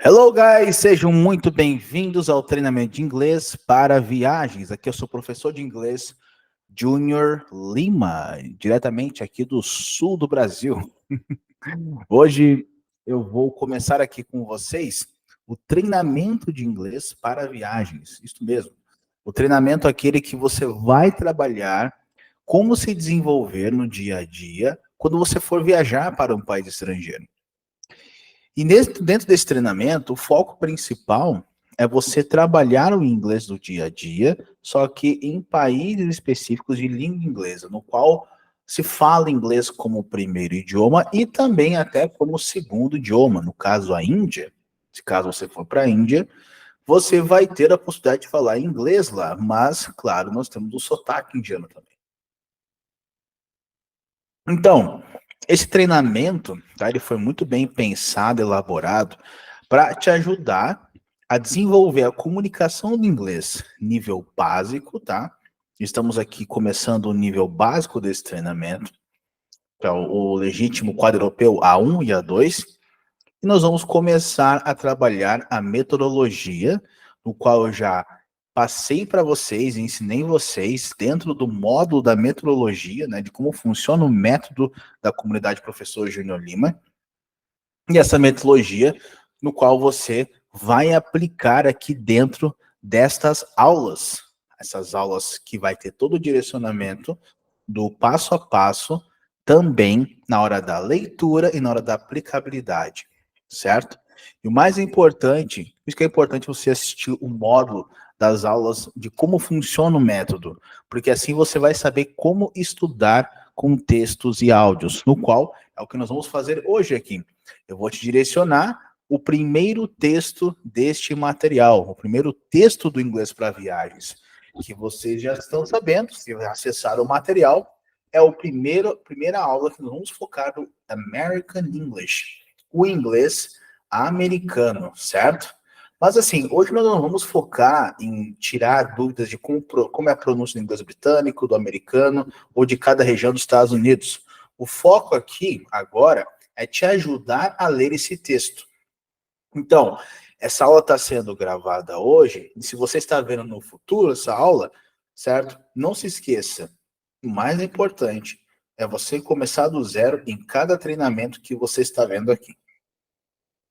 Hello, guys! Sejam muito bem-vindos ao treinamento de inglês para viagens. Aqui eu sou o professor de inglês Júnior Lima, diretamente aqui do sul do Brasil. Hoje eu vou começar aqui com vocês o treinamento de inglês para viagens. Isso mesmo. O treinamento é aquele que você vai trabalhar como se desenvolver no dia a dia quando você for viajar para um país estrangeiro. E dentro desse treinamento, o foco principal é você trabalhar o inglês do dia a dia, só que em países específicos de língua inglesa, no qual se fala inglês como primeiro idioma e também até como segundo idioma. No caso, a Índia, se caso você for para a Índia, você vai ter a possibilidade de falar inglês lá, mas, claro, nós temos o sotaque indiano também. Então, esse treinamento, tá, ele foi muito bem pensado, elaborado, para te ajudar a desenvolver a comunicação do inglês nível básico, tá? Estamos aqui começando o nível básico desse treinamento, que é o legítimo quadro europeu A1 e A2, e nós vamos começar a trabalhar a metodologia, no qual eu já passei para vocês, ensinei vocês dentro do módulo da metodologia, né, de como funciona o método da comunidade Professor Júnior Lima, e essa metodologia no qual você vai aplicar aqui dentro destas aulas, essas aulas que vai ter todo o direcionamento do passo a passo, também na hora da leitura e na hora da aplicabilidade, certo? E o mais importante, por isso que é importante você assistir o módulo das aulas de como funciona o método, porque assim você vai saber como estudar com textos e áudios, no qual é o que nós vamos fazer hoje aqui. Eu vou te direcionar o primeiro texto deste material, o primeiro texto do Inglês para Viagens, que vocês já estão sabendo, se acessaram o material, é a primeira aula que nós vamos focar no American English, o inglês americano, certo? Mas assim, hoje nós não vamos focar em tirar dúvidas de como é a pronúncia do inglês britânico, do americano ou de cada região dos Estados Unidos. O foco aqui, agora, é te ajudar a ler esse texto. Então, essa aula está sendo gravada hoje, e se você está vendo no futuro essa aula, certo? Não se esqueça, o mais importante é você começar do zero em cada treinamento que você está vendo aqui.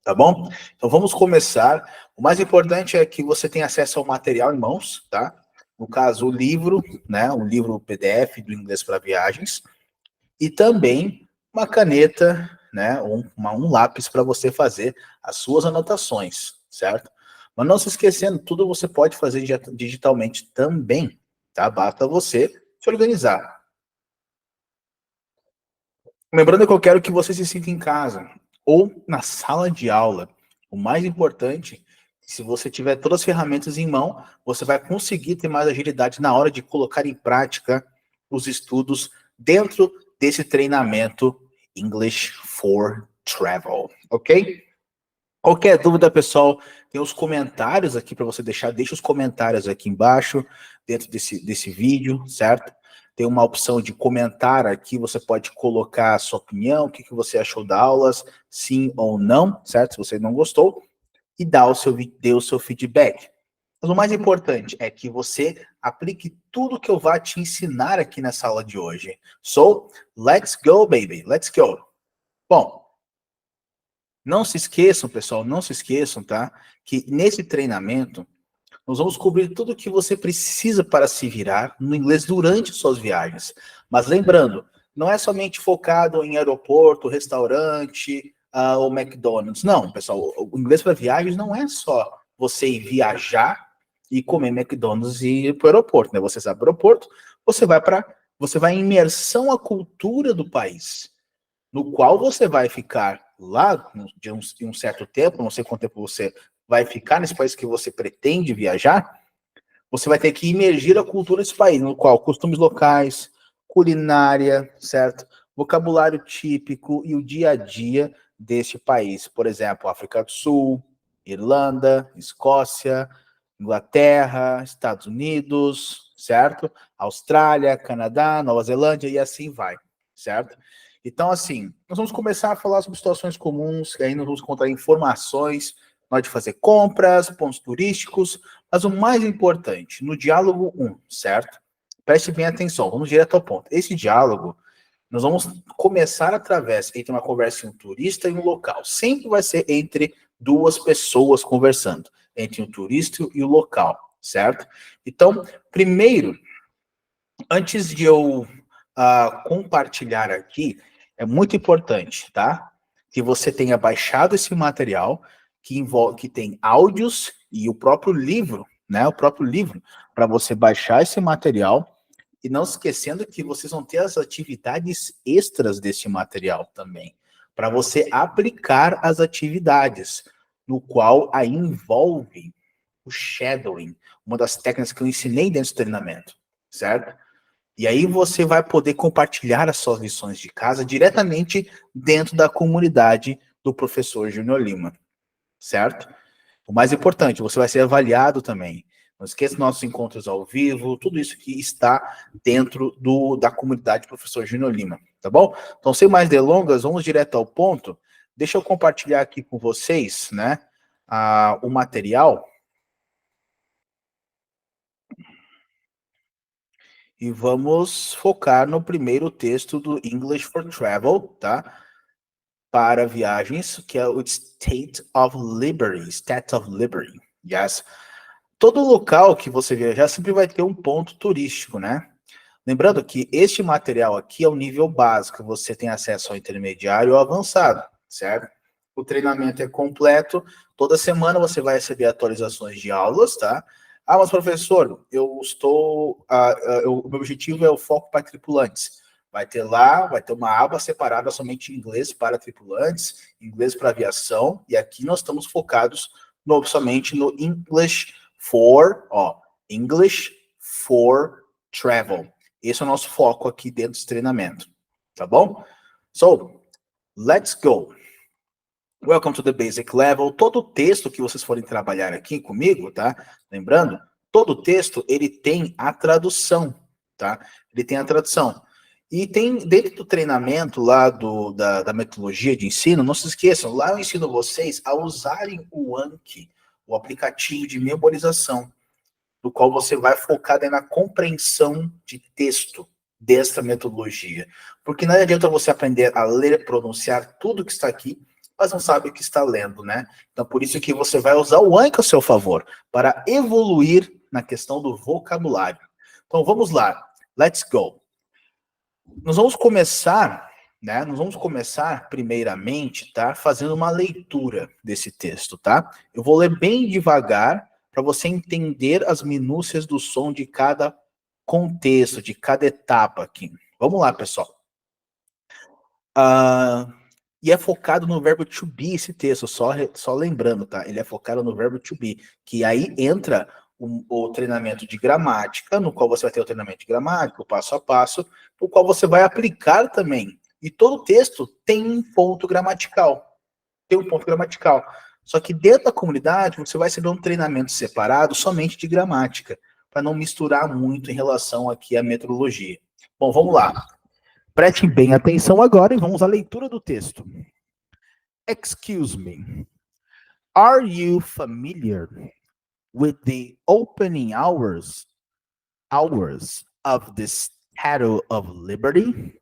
Tá bom? Então vamos começar. O mais importante é que você tenha acesso ao material em mãos, tá? No caso, o livro, né? O livro PDF do Inglês para Viagens. E também uma caneta, né? Um lápis para você fazer as suas anotações, certo? Mas não se esquecendo, tudo você pode fazer digitalmente também, tá? Basta você se organizar. Lembrando que eu quero que você se sinta em casa ou na sala de aula. O mais importante, se você tiver todas as ferramentas em mão, você vai conseguir ter mais agilidade na hora de colocar em prática os estudos dentro desse treinamento English for Travel, ok? Qualquer dúvida, pessoal, tem os comentários aqui para você deixar. Deixa os comentários aqui embaixo, dentro desse vídeo, certo? Tem uma opção de comentar aqui, você pode colocar a sua opinião, o que você achou das aulas, sim ou não, certo? Se você não gostou, e dê o seu feedback. Mas o mais importante é que você aplique tudo que eu vou te ensinar aqui nessa aula de hoje. So, let's go, baby, let's go. Bom, não se esqueçam, pessoal, não se esqueçam, tá? Que nesse treinamento, nós vamos cobrir tudo o que você precisa para se virar no inglês durante suas viagens. Mas lembrando, não é somente focado em aeroporto, restaurante ou McDonald's. Não, pessoal, o inglês para viagens não é só você ir viajar e comer McDonald's e ir para o aeroporto, né? Você sabe o aeroporto, você vai em imersão à cultura do país, no qual você vai ficar lá de um certo tempo, não sei quanto tempo você vai ficar nesse país que você pretende viajar, você vai ter que imergir a cultura desse país, no qual costumes locais, culinária, certo? Vocabulário típico e o dia a dia deste país. Por exemplo, África do Sul, Irlanda, Escócia, Inglaterra, Estados Unidos, certo? Austrália, Canadá, Nova Zelândia e assim vai, certo? Então, assim, nós vamos começar a falar sobre situações comuns, aí nós vamos encontrar informações na hora de fazer compras, pontos turísticos, mas o mais importante, no diálogo 1, certo? Preste bem atenção, vamos direto ao ponto. Esse diálogo, nós vamos começar através entre uma conversa entre um turista e um local. Sempre vai ser entre duas pessoas conversando, entre um turista e o local, certo? Então, primeiro, antes de eu compartilhar aqui, é muito importante, tá? Que você tenha baixado esse material, que tem áudios e o próprio livro, né? O próprio livro, para você baixar esse material. E não esquecendo que vocês vão ter as atividades extras desse material também, para você aplicar as atividades, no qual aí envolve o shadowing, uma das técnicas que eu ensinei dentro do treinamento, certo? E aí você vai poder compartilhar as suas lições de casa diretamente dentro da comunidade do professor Júnior Lima, certo? O mais importante, você vai ser avaliado também. Não esqueça dos nossos encontros ao vivo, tudo isso que está dentro da comunidade do professor Júnior Lima, tá bom? Então, sem mais delongas, vamos direto ao ponto. Deixa eu compartilhar aqui com vocês, né, o material. E vamos focar no primeiro texto do English for Travel, tá? Para viagens, que é o State of Liberty. State of Liberty, yes. Todo local que você viajar sempre vai ter um ponto turístico, né? Lembrando que este material aqui é o nível básico, você tem acesso ao intermediário ou avançado, certo? O treinamento é completo, toda semana você vai receber atualizações de aulas, tá? Ah, mas professor, o meu objetivo é o foco para tripulantes. Vai ter lá, vai ter uma aba separada somente em inglês para tripulantes, inglês para aviação, e aqui nós estamos focados somente no English for Travel. Esse é o nosso foco aqui dentro desse treinamento, tá bom? So, let's go. Welcome to the basic level. Todo o texto que vocês forem trabalhar aqui comigo, tá? Lembrando, todo o texto, ele tem a tradução, tá? Ele tem a tradução. E tem, dentro do treinamento lá da metodologia de ensino, não se esqueçam, lá eu ensino vocês a usarem o Anki, o aplicativo de memorização, do qual você vai focar na compreensão de texto desta metodologia. Porque não adianta você aprender a ler, pronunciar tudo que está aqui, mas não sabe o que está lendo, né? Então, por isso que você vai usar o Anki a seu favor, para evoluir na questão do vocabulário. Então, vamos lá. Let's go. Nós vamos começar, né? Nós vamos começar, primeiramente, tá? Fazendo uma leitura desse texto, tá? Eu vou ler bem devagar, para você entender as minúcias do som de cada contexto, de cada etapa aqui. Vamos lá, pessoal. E é focado no verbo to be esse texto, só lembrando, tá? Ele é focado no verbo to be, que aí entra o treinamento de gramática, no qual você vai ter o treinamento de gramática, o passo a passo, o qual você vai aplicar também. E todo texto tem um ponto gramatical. Tem um ponto gramatical. Só que dentro da comunidade, você vai receber um treinamento separado somente de gramática, para não misturar muito em relação aqui à metodologia. Bom, vamos lá. Prestem bem atenção agora e vamos à leitura do texto. Excuse me. Are you familiar with the opening hours of the Statue of Liberty?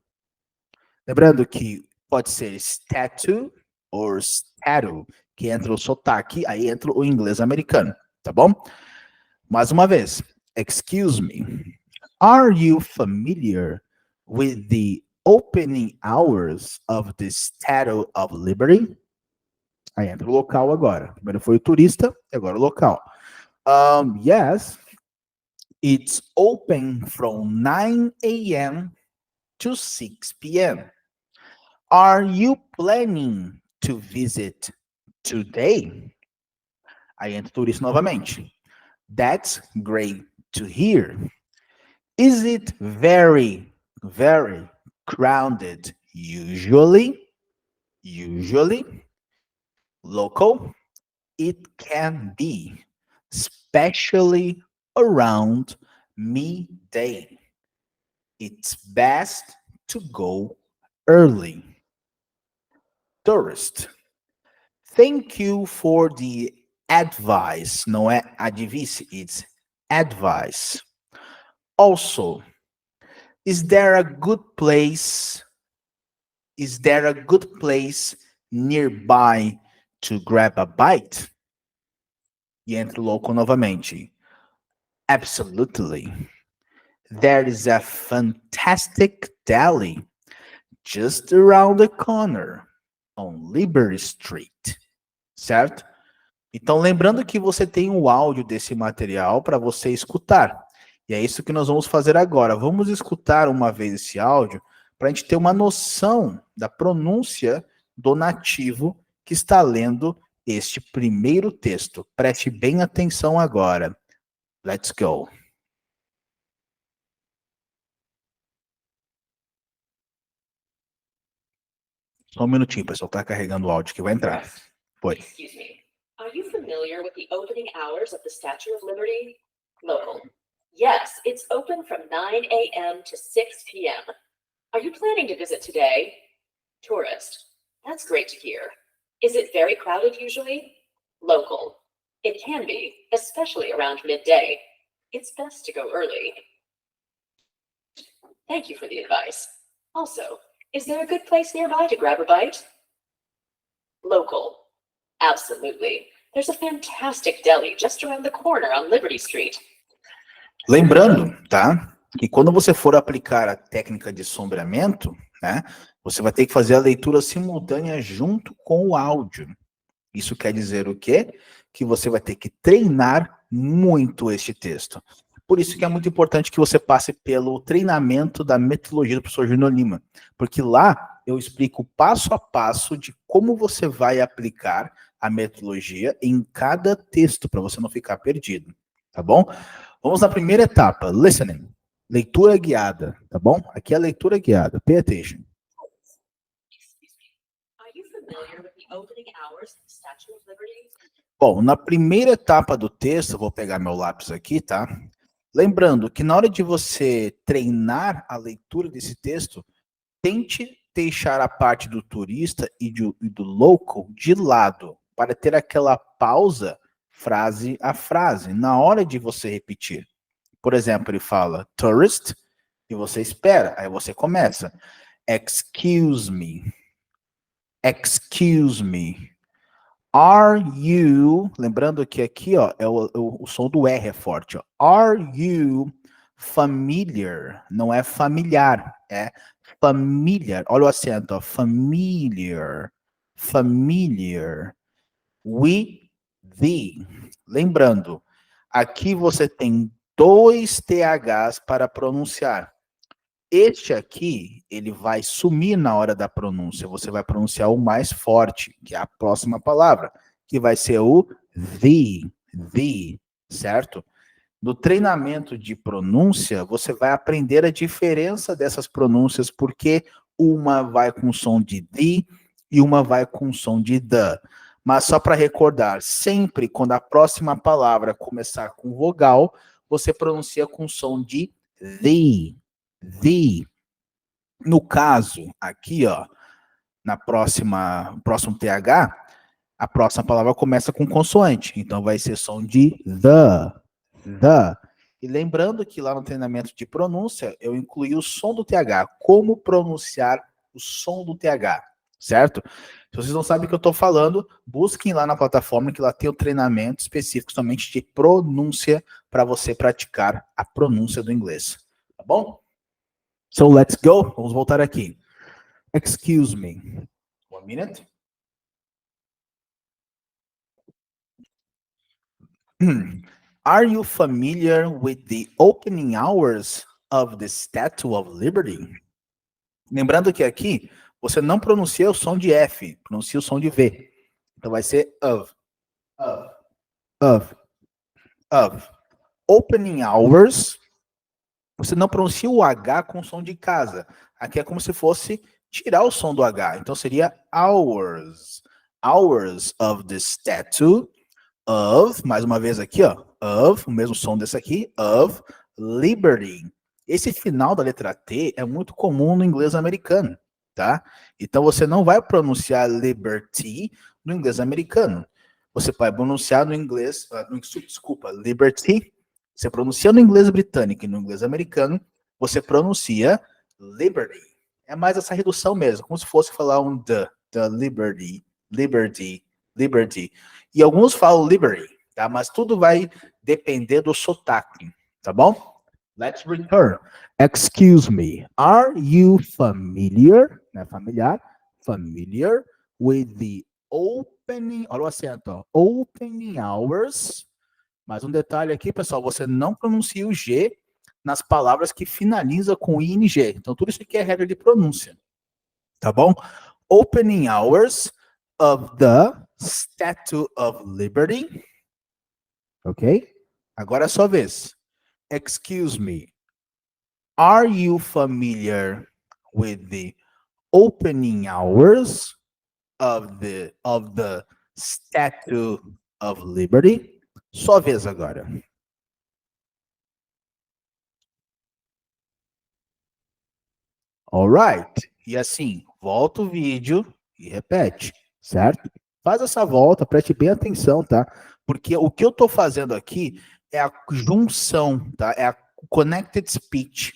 Lembrando que pode ser statue ou statue, que entra o sotaque, aí entra o inglês americano, tá bom? Mais uma vez, excuse me. Are you familiar with the opening hours of the Statue of Liberty? Aí entra o local agora. Primeiro foi o turista, agora o local. Yes, it's open from 9 a.m. to 6 p.m. Are you planning to visit today? Aí entra o turista novamente. That's great to hear. Is it very, very crowded usually? Local? It can be, especially around midday. It's best to go early. Tourist. Thank you for the advice. Não é advice, it's advice. Also, is there a good place? Is there a good place nearby to grab a bite? E entra o local novamente. Absolutely. There is a fantastic deli just around the corner on Liberty Street. Certo? Então, lembrando que você tem o áudio desse material para você escutar. E é isso que nós vamos fazer agora. Vamos escutar uma vez esse áudio para a gente ter uma noção da pronúncia do nativo que está lendo este primeiro texto. Preste bem atenção agora. Let's go. Só um minutinho, pessoal. Tá carregando o áudio que vai entrar. Foi. Excuse me. Are you familiar with the opening hours of the Statue of Liberty? Local. Yes, it's open from 9 a.m. to 6 p.m. Are you planning to visit today? Tourist. That's great to hear. Is it very crowded usually? Local. It can be, especially around midday. It's best to go early. Thank you for the advice. Also, is there a good place nearby to grab a bite? Local. Absolutely. There's a fantastic deli just around the corner on Liberty Street. Lembrando, tá? Que quando você for aplicar a técnica de sombreamento, né? Você vai ter que fazer a leitura simultânea junto com o áudio. Isso quer dizer o quê? Que você vai ter que treinar muito este texto. Por isso que é muito importante que você passe pelo treinamento da metodologia do professor Júnior Lima. Porque lá eu explico passo a passo de como você vai aplicar a metodologia em cada texto, para você não ficar perdido. Tá bom? Vamos na primeira etapa, listening. Leitura guiada, tá bom? Aqui é a leitura guiada. Pay attention. Are you familiar with the opening hours of the Statue of Liberty? Bom, na primeira etapa do texto, eu vou pegar meu lápis aqui, tá? Lembrando que na hora de você treinar a leitura desse texto, tente deixar a parte do turista e do local de lado, para ter aquela pausa, frase a frase, na hora de você repetir. Por exemplo, ele fala tourist, e você espera, aí você começa. Excuse me. Excuse me. Are you, lembrando que aqui, ó, o som do R é forte, ó. Are you familiar? Não é familiar, é familiar. Olha o acento, ó. Familiar. Familiar. With the. Lembrando, aqui você tem 2 THs para pronunciar. Este aqui, ele vai sumir na hora da pronúncia. Você vai pronunciar o mais forte, que é a próxima palavra, que vai ser o the, certo? No treinamento de pronúncia, você vai aprender a diferença dessas pronúncias, porque uma vai com som de the e uma vai com som de the. Mas só para recordar, sempre quando a próxima palavra começar com vogal, você pronuncia com som de the. No caso, aqui, ó, próximo TH, a próxima palavra começa com consoante. Então, vai ser som de the. E lembrando que lá no treinamento de pronúncia, eu incluí o som do TH. Como pronunciar o som do TH, certo? Se vocês não sabem o que eu estou falando, busquem lá na plataforma, que lá tem o treinamento específico somente de pronúncia, para você praticar a pronúncia do inglês. Tá bom? So, let's go. Vamos voltar aqui. Excuse me. 1 minute. Are you familiar with the opening hours of the Statue of Liberty? Lembrando que aqui, você não pronuncia o som de F, pronuncia o som de V. Então vai ser of. Opening hours, você não pronuncia o H com som de casa. Aqui é como se fosse tirar o som do H. Então seria hours. Hours of the statue of, mais uma vez aqui, ó, of, o mesmo som desse aqui, of liberty. Esse final da letra T é muito comum no inglês americano, tá? Então você não vai pronunciar liberty, no inglês americano. Você pode pronunciar no inglês, liberty. Você pronuncia no inglês britânico e no inglês americano, você pronuncia liberty. É mais essa redução mesmo, como se fosse falar um the liberty, liberty, liberty. E alguns falam liberty, tá? Mas tudo vai depender do sotaque, tá bom? Let's return. Excuse me, are you familiar, né, familiar with the opening, olha o acento, ó, opening hours. Mas um detalhe aqui, pessoal, você não pronuncia o G nas palavras que finaliza com ING. Então, tudo isso aqui é regra de pronúncia, tá bom? Opening hours of the Statue of Liberty. Ok? Agora é a sua vez. Excuse me. Are you familiar with the opening hours of the Statue of Liberty? Sua vez agora. Alright. E assim, volta o vídeo e repete, certo? Faz essa volta, preste bem atenção, tá? Porque o que eu tô fazendo aqui é a junção, tá? É a connected speech.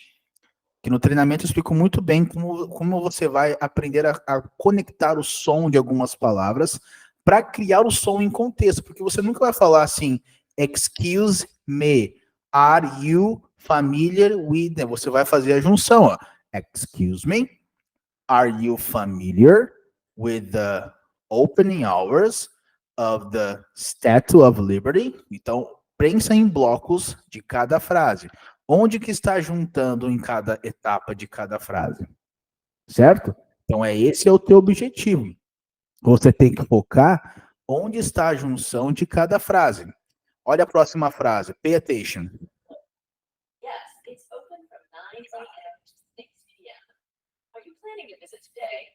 Que no treinamento eu explico muito bem como você vai aprender a conectar o som de algumas palavras para criar o som em contexto. Porque você nunca vai falar assim, excuse me, are you familiar with... Você vai fazer a junção, ó. Excuse me, are you familiar with the opening hours of the Statue of Liberty? Então, pensa em blocos de cada frase. Onde que está juntando em cada etapa de cada frase? Certo? Então, esse é o teu objetivo. Você tem que focar onde está a junção de cada frase. Olha a próxima frase. Pay attention. Yes, it's open from 9 a.m. to 6 p.m. Are you planning to visit today?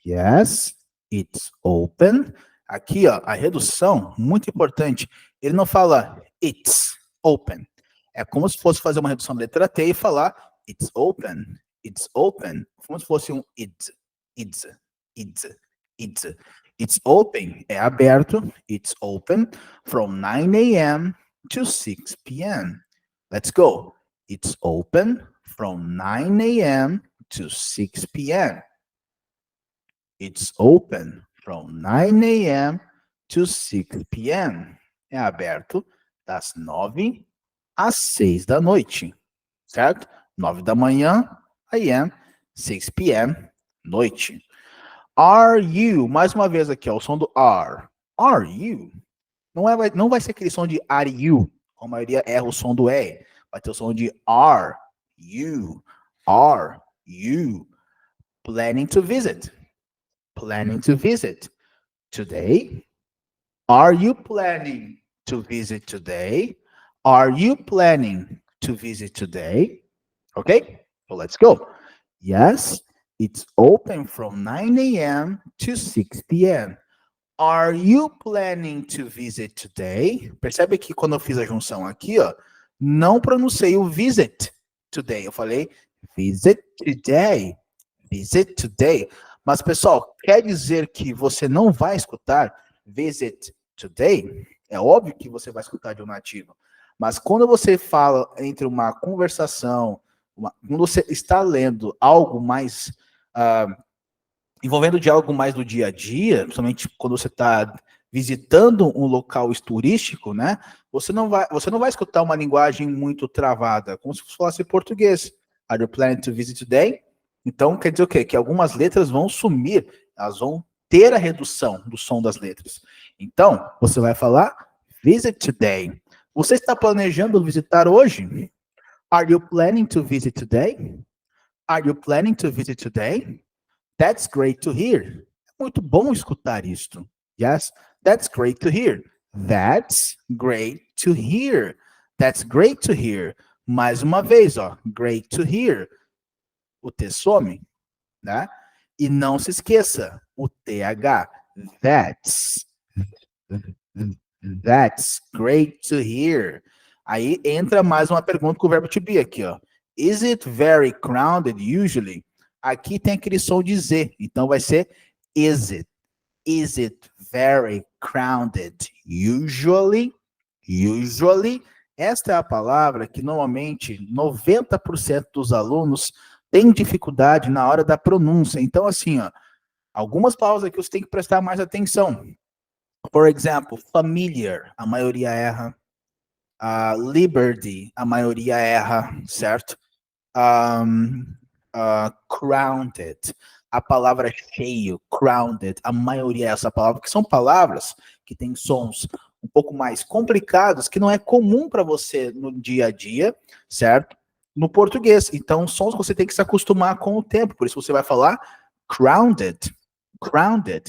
Yes, it's open. Aqui, ó, a redução, muito importante. Ele não fala it's open. É como se fosse fazer uma redução da letra T e falar it's open, it's open. Como se fosse um it's. It's open, é aberto. It's open from 9 a.m. to 6 p.m. Let's go. It's open from 9 a.m. to 6 p.m. It's open from 9 a.m. to 6 p.m. É aberto das 9 às 6 da noite, certo? 9 da manhã, a.m., 6 p.m., noite. Are you, mais uma vez aqui, ó, o som do are. Are you? Não vai ser aquele som de are you, a maioria erra o som do E. Vai ter o som de are you. Are you planning to visit? Planning to visit today? Are you planning to visit today? Are you planning to visit today? Okay, so let's go. Yes, it's open from 9 a.m. to 6 p.m. Are you planning to visit today? Percebe que quando eu fiz a junção aqui, ó, não pronunciei o visit today. Eu falei visit today. Visit today. Mas, pessoal, quer dizer que você não vai escutar visit today? É óbvio que você vai escutar de um nativo. Mas quando você fala entre uma conversação, quando você está lendo algo mais, envolvendo de algo mais do dia a dia, principalmente quando você está visitando um local turístico, né? Você não vai escutar uma linguagem muito travada, como se fosse português. Are you planning to visit today? Então, quer dizer o quê? Que algumas letras vão sumir, elas vão ter a redução do som das letras. Então, você vai falar visit today. Você está planejando visitar hoje? Are you planning to visit today? Are you planning to visit today? That's great to hear. É muito bom escutar isto. Yes, that's great to hear. That's great to hear. That's great to hear. Mais uma vez, ó, great to hear. O T some, né? E não se esqueça, o TH. That's great to hear. Aí entra mais uma pergunta com o verbo to be aqui, ó. Is it very crowded usually? Aqui tem aquele som de Z, então vai ser is it. Is it very crowded? Usually. Esta é a palavra que normalmente 90% dos alunos têm dificuldade na hora da pronúncia. Então, assim, ó, algumas palavras aqui você tem que prestar mais atenção. Por exemplo, familiar, a maioria erra. Liberty, a maioria erra, certo? Crowded, a palavra cheio, crowded, a maioria é essa palavra, que são palavras que têm sons um pouco mais complicados, que não é comum para você no dia a dia, certo? No português. Então, sons que você tem que se acostumar com o tempo. Por isso você vai falar crowded,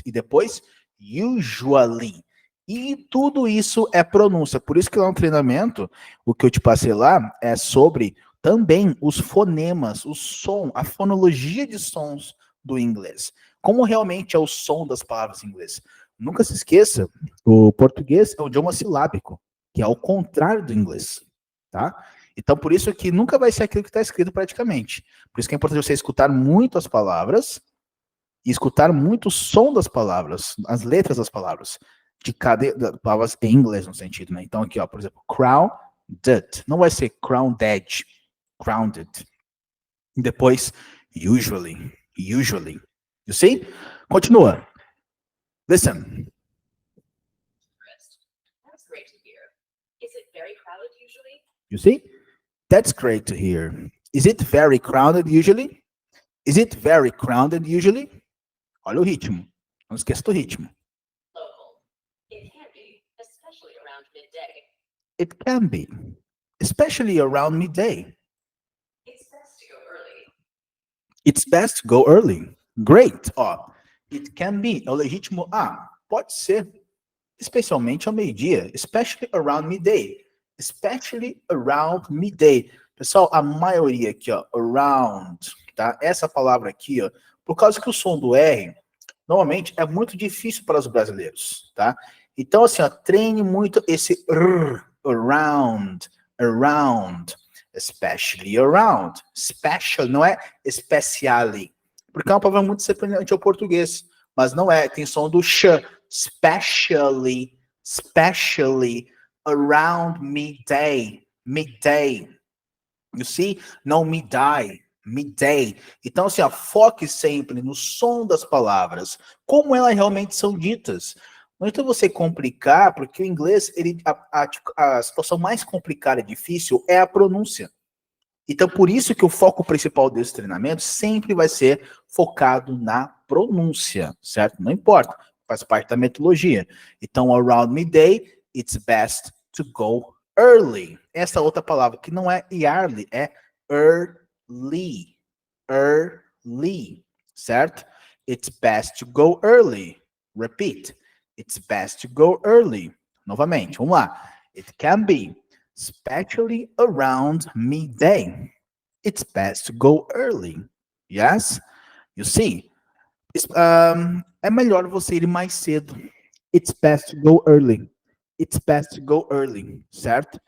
e depois usually. E tudo isso é pronúncia. Por isso que lá no treinamento, o que eu te passei lá é sobre também os fonemas, o som, a fonologia de sons do inglês. Como realmente é o som das palavras em inglês. Nunca se esqueça, o português é um idioma silábico, que é ao contrário do inglês, tá? Então, por isso que nunca vai ser aquilo que está escrito praticamente. Por isso que é importante você escutar muito as palavras e escutar muito o som das palavras, as letras das palavras em inglês no sentido, né? Então, aqui, ó, por exemplo, crowded. Não vai ser crowded. E depois, usually. You see? Continua. Listen. That's great to hear. Is it very crowded usually? You see? That's great to hear. Is it very crowded usually? Olha o ritmo. Não esqueça do ritmo. Local. It can be, especially around midday. It can be, especially around midday. It's best to go early. It's best to go early. Great. Ó, it can be é o legítimo A. Pode ser, especialmente ao meio-dia. Especially around midday. Pessoal, a maioria aqui, ó, around, tá? Essa palavra aqui, ó, por causa que o som do R, normalmente, é muito difícil para os brasileiros, tá? Então, assim, ó, treine muito esse around, especially around. Special, não é especially. Porque é uma palavra muito semelhante ao português, mas não é, tem som do sh, specially around midday. You see? Não midday. Então, assim, ó, foque sempre no som das palavras, como elas realmente são ditas. Não é você complicar, porque o inglês, a situação mais complicada e difícil é a pronúncia. Então, por isso que o foco principal desse treinamento sempre vai ser focado na pronúncia, certo? Não importa, faz parte da metodologia. Então, around midday, it's best to go early. Essa outra palavra que não é early, é early, certo? It's best to go early. Repeat. It's best to go early. Novamente, vamos lá. It can be, especially around midday. It's best to go early. Yes? You see? É melhor você ir mais cedo. It's best to go early. Certo?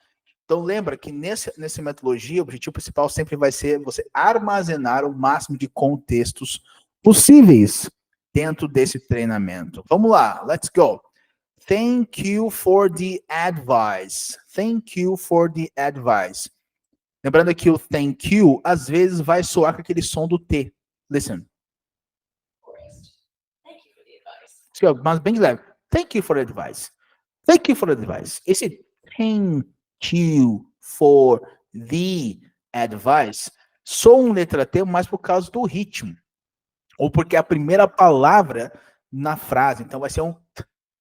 Então lembra que nessa metodologia, o objetivo principal sempre vai ser você armazenar o máximo de contextos possíveis dentro desse treinamento. Vamos lá, let's go. Thank you for the advice. Lembrando que o thank you, às vezes, vai soar com aquele som do T. Listen. Forrest, thank you for the advice. Mas bem leve. Thank you for the advice. Esse thank you for the advice soa um letra T, mas por causa do ritmo. Ou porque é a primeira palavra na frase. Então vai ser um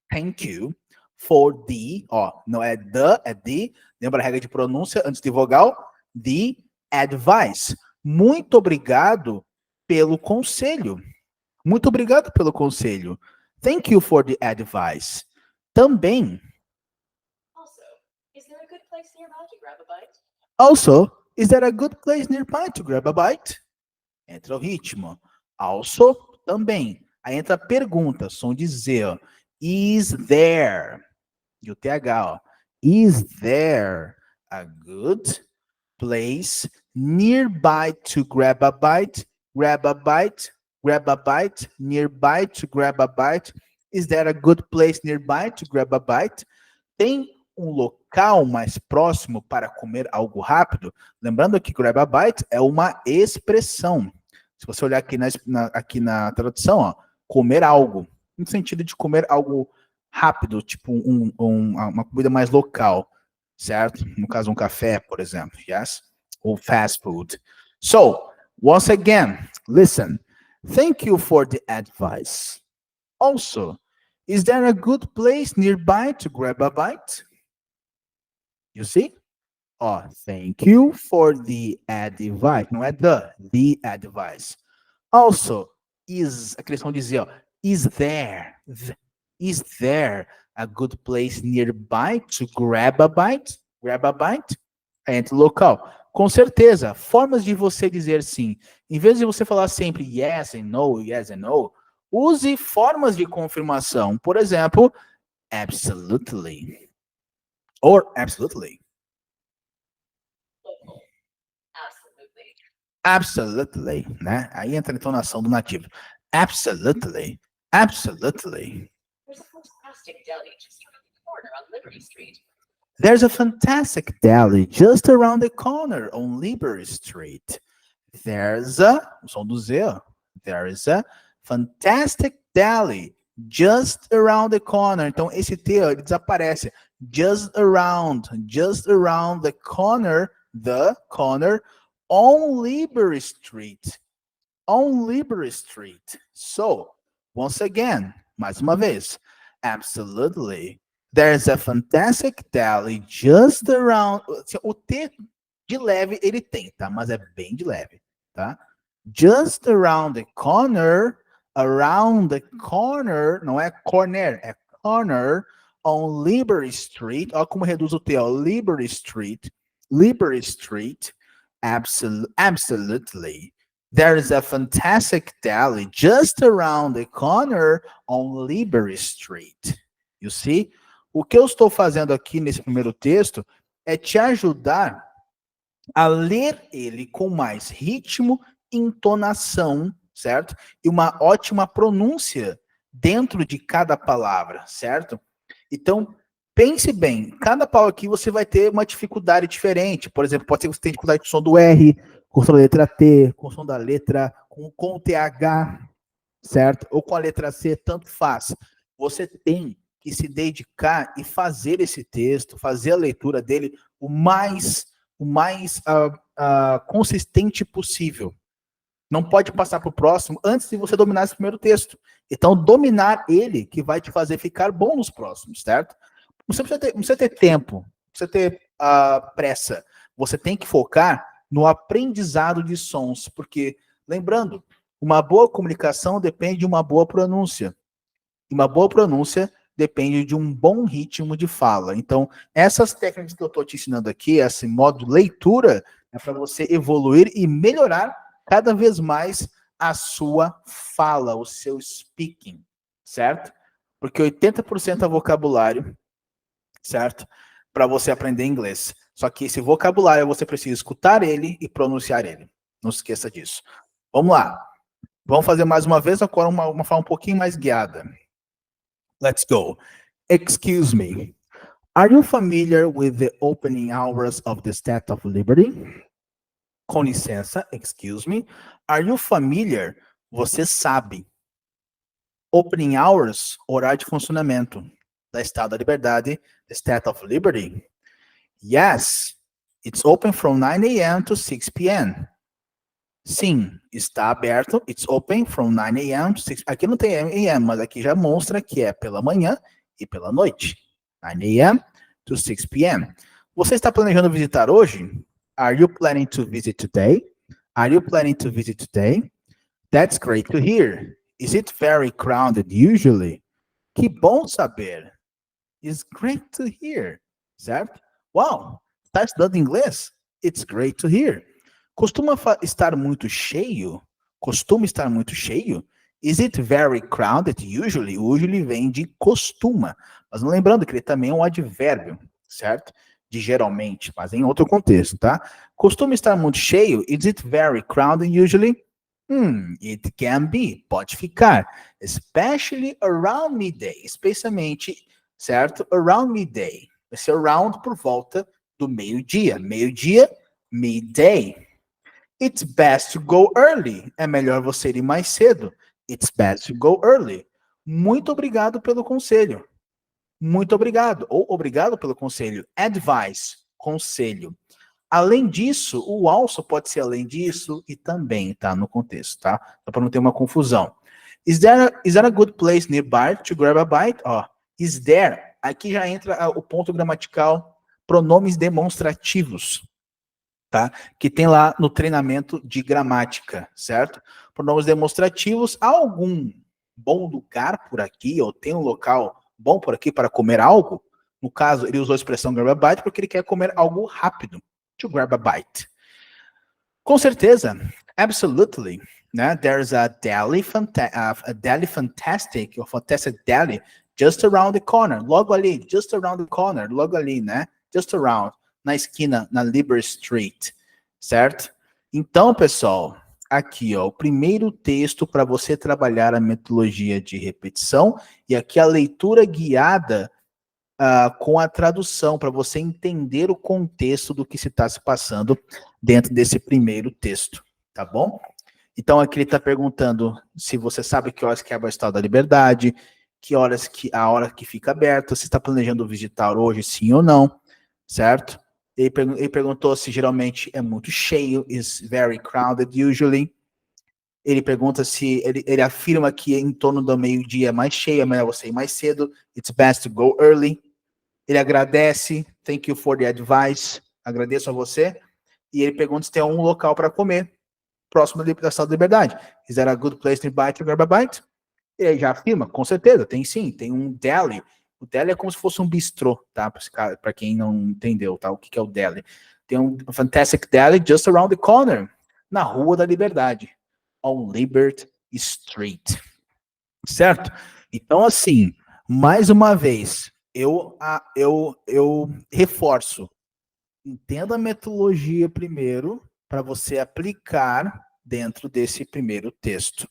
thank you for the, ó, não é the, é the. Lembra a regra de pronúncia antes de vogal? The advice. Muito obrigado pelo conselho. Thank you for the advice. Também. Also, is there a good place nearby to grab a bite? Is there a good place nearby to grab a bite? Entra o ritmo. Also, também. Aí entra a pergunta, som de Z, ó. Is there? E o TH, ó. Is there a good place nearby to grab a bite? Nearby to grab a bite. Is there a good place nearby to grab a bite? Tem um local mais próximo para comer algo rápido? Lembrando que grab a bite é uma expressão. Se você olhar aqui na tradução, ó, comer algo, no sentido de comer algo rápido, tipo uma comida mais local, certo? No caso, um café, por exemplo, yes? Ou fast food. So, once again, listen. Thank you for the advice. Also, is there a good place nearby to grab a bite? You see? Ó, thank you for the advice. Não é the advice. Also, a questão dizia, ó, is there a good place nearby to grab a bite? Grab a bite? É entre local. Com certeza, formas de você dizer sim. Em vez de você falar sempre yes and no, use formas de confirmação. Por exemplo, absolutely. Or absolutely. Absolutely, né? Aí entra a entonação do nativo. Absolutely. Absolutely. There's a fantastic deli just around the corner on Liberty Street. There's a, o som do Z, ó. There is a fantastic deli just around the corner. Então, esse T, ó, ele desaparece. Just around the corner, on Liberty Street. On Liberty Street. So, once again, mais uma vez, absolutely. There's a fantastic deli just around. O T de leve ele tem, tá? Mas é bem de leve, tá? Just around the corner, não é corner, é corner, on Liberty Street. Olha como reduz o T, ó. Liberty Street. Absolutely. There's a fantastic deli just around the corner on Liberty Street. You see? O que eu estou fazendo aqui nesse primeiro texto é te ajudar a ler ele com mais ritmo, entonação, certo? E uma ótima pronúncia dentro de cada palavra, certo? Então, pense bem, cada palavra aqui você vai ter uma dificuldade diferente. Por exemplo, pode ser que você tenha dificuldade com o som do R, com o som da letra T, com o som da letra, com o TH, certo? Ou com a letra C, tanto faz. Você tem que se dedicar e fazer esse texto, fazer a leitura dele o mais consistente possível. Não pode passar para o próximo antes de você dominar esse primeiro texto. Então, dominar ele que vai te fazer ficar bom nos próximos, certo? Você precisa ter tempo, não precisa ter pressa. Você tem que focar no aprendizado de sons, porque, lembrando, uma boa comunicação depende de uma boa pronúncia. E uma boa pronúncia depende de um bom ritmo de fala. Então, essas técnicas que eu estou te ensinando aqui, esse modo de leitura, é para você evoluir e melhorar cada vez mais a sua fala, o seu speaking, certo? Porque 80% é vocabulário, certo? Para você aprender inglês. Só que esse vocabulário você precisa escutar ele e pronunciar ele. Não se esqueça disso. Vamos lá. Vamos fazer mais uma vez, agora uma fala um pouquinho mais guiada. Let's go. Excuse me. Are you familiar with the opening hours of the Statue of Liberty? Com licença, excuse me. Are you familiar? Você sabe. Opening hours, horário de funcionamento da Estátua da Liberdade, the Statue of Liberty. Yes, it's open from 9 a.m. to 6 p.m. Sim, está aberto. It's open from 9 a.m. to 6 p.m. Aqui não tem a.m., mas aqui já mostra que é pela manhã e pela noite. 9 a.m. to 6 p.m. Você está planejando visitar hoje? Are you planning to visit today? Are you planning to visit today? That's great to hear. Is it very crowded usually? Que bom saber. It's great to hear. Certo? Wow, está estudando inglês? It's great to hear. Costuma estar muito cheio? Costuma estar muito cheio? Is it very crowded usually? Usually vem de costuma. Mas lembrando que ele também é um advérbio, certo? De geralmente, mas em outro contexto, tá? Costuma estar muito cheio? Is it very crowded usually? It can be, pode ficar. Especially around midday, especialmente, certo? Around midday. Esse around por volta do meio-dia. Meio-dia, midday. It's best to go early. É melhor você ir mais cedo. It's best to go early. Muito obrigado pelo conselho. Muito obrigado. Ou obrigado pelo conselho. Advice, conselho. Além disso, o also pode ser além disso e também, tá? No contexto, tá? Só para não ter uma confusão. Is there a good place nearby to grab a bite? Ó, is there. Aqui já entra o ponto gramatical, pronomes demonstrativos, tá? Que tem lá no treinamento de gramática, certo? Pronomes demonstrativos. Há algum bom lugar por aqui, ou tem um local bom por aqui para comer algo? No caso, ele usou a expressão grab a bite porque ele quer comer algo rápido. To grab a bite. Com certeza, absolutely, né? There's a deli fantastic, or fantastic deli just around the corner. Logo ali, just around the corner, logo ali, né? Just around, na esquina, na Liberty Street, certo? Então, pessoal, aqui, ó, o primeiro texto para você trabalhar a metodologia de repetição e aqui a leitura guiada com a tradução, para você entender o contexto do que se está se passando dentro desse primeiro texto, tá bom? Então, aqui ele está perguntando se você sabe que horas que abre o Estátua da Liberdade, que horas que a hora que fica aberta, se está planejando visitar hoje, sim ou não, certo? Ele perguntou se geralmente é muito cheio, is very crowded usually. Ele pergunta se, ele afirma que em torno do meio-dia é mais cheio, é melhor você ir mais cedo, it's best to go early. Ele agradece, thank you for the advice, agradeço a você. E ele pergunta se tem um local para comer, próximo da Estátua da Liberdade. Is there a good place nearby to grab a bite? Ele já afirma, com certeza, tem sim, tem um deli. O deli é como se fosse um bistrô, tá? Para quem não entendeu, tá? O que é o deli? Tem um fantastic deli just around the corner, na Rua da Liberdade, on Liberty Street. Certo? Então, assim, mais uma vez, eu reforço. Entenda a metodologia primeiro, para você aplicar dentro desse primeiro texto,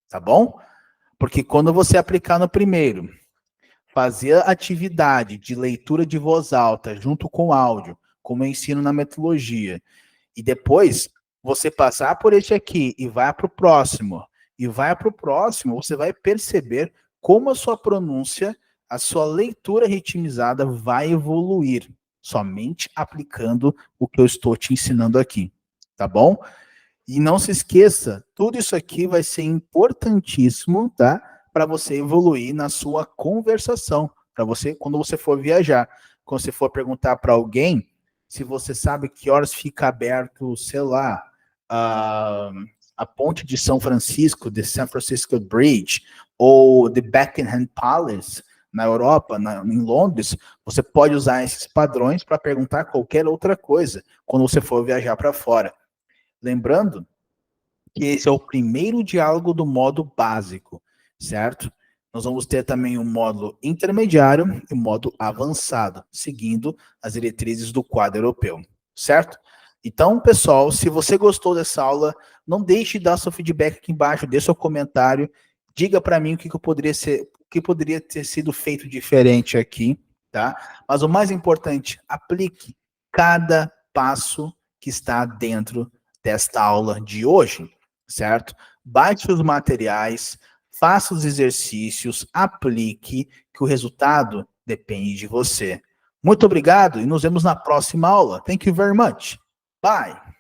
tá bom? Porque quando você aplicar no primeiro, fazer a atividade de leitura de voz alta junto com áudio, como eu ensino na metodologia, e depois você passar por este aqui e vai para o próximo, você vai perceber como a sua pronúncia, a sua leitura ritmizada vai evoluir, somente aplicando o que eu estou te ensinando aqui, tá bom? E não se esqueça, tudo isso aqui vai ser importantíssimo, tá? Para você evoluir na sua conversação, para você, quando você for viajar, quando você for perguntar para alguém, se você sabe que horas fica aberto, sei lá, a ponte de São Francisco, the San Francisco Bridge, ou the Buckingham Palace, na Europa, em Londres, você pode usar esses padrões para perguntar qualquer outra coisa, quando você for viajar para fora. Lembrando que esse é o primeiro diálogo do modo básico, certo? Nós vamos ter também um módulo intermediário e um módulo avançado, seguindo as diretrizes do quadro europeu, certo? Então, pessoal, se você gostou dessa aula, não deixe de dar seu feedback aqui embaixo, dê seu comentário, diga para mim o que poderia ter sido feito diferente aqui, tá? Mas o mais importante, aplique cada passo que está dentro desta aula de hoje, certo? Baixe os materiais, faça os exercícios, aplique, que o resultado depende de você. Muito obrigado e nos vemos na próxima aula. Thank you very much. Bye.